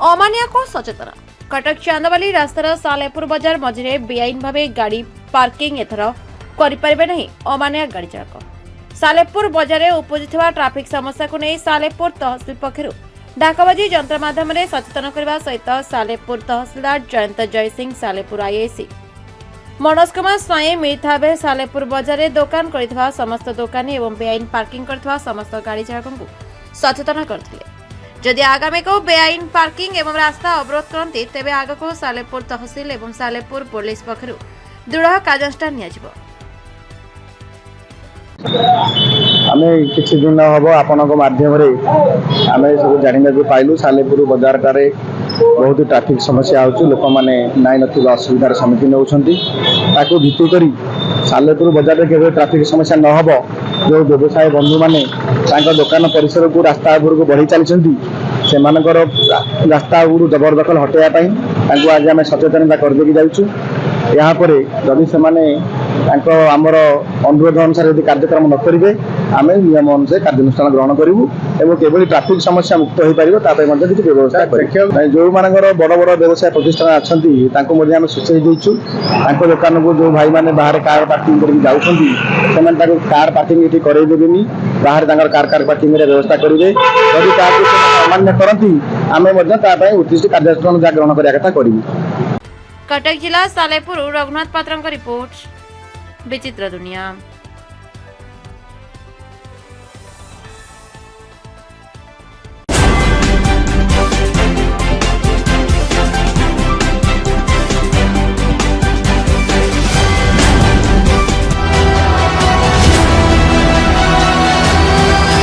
अमानिया को सचेतन कटक चांदवाली रास्तार सालेपुर बजार मझे बेआईन भाव गाड़ी पार्किंग एथर करें नहीं अमानिया गाड़ी चालक। सालेपुर बजार में उपजुवा ट्राफिक समस्या को नहीं सालेपुर तहसिल पक्षर डाकबाजी यंत्र माध्यम सचेतन करने सहित सालेपुर तहसिलदार जयंत जयसिंह सालेपुर आईआईसी मनोज कुमार स्वाई मिलित भाव सालेपुर बजार में दोकान कर समस्त दोकानी और बेआईन पार्किंग कर समस्त गाड़ी चालकों को सचेतन करते। जदि आगामी को बेआईन पार्किंग एवं रास्ता अवरोध करते तेबे आग को सालेपुर तहसिल एवं सालेपुर पुलिस पक्षर दृढ़ कार्यानुष्ठान नियाजिबो। आम किसी दिन हम आपण माध्यम आम सब जाना पाइलु सालेपुर बजार टारे बहुत ट्राफिक समस्या हो लोक मैंने नाई ना असुविधार सम्मुखीन होती भित्ति कर सालेपुर बजार के ट्राफिक समस्या न हो जो व्यवसाय बंधु मैंने दुकान परिसर को रास्ता उपरको बढ़ी चलती से रास्ता उपरू जबरदखल हटाइवाई आज आम सचेतनता करदेकी जाऊँ। यापर जदि से आमर अनुरोध अनुसार यदि कार्यक्रम न करेंगे आम नियम अनुसार कार्यानुष्ठान ग्रहण करूँ और केवल ट्राफिक समस्या मुक्त हो पार किसी व्यवस्था कर जो मान बड़ बड़ व्यवसाय प्रतिष्ठान अच्छा सूचई देचु दुकान को जो भाई मैंने बाहर कार पार्किंग करके जाऊँगी कार पार्किंग ये करदेनी बाहर कार पार्किंग व्यवस्था करेंगे जदि अमान्य करती आम उत्कृष्ट कार्यानुष्ठान जहाँ ग्रहण करा कथा करूँ। कटक जिला सालेपुर रघुनाथ पात्र रिपोर्ट विचित्र दुनिया।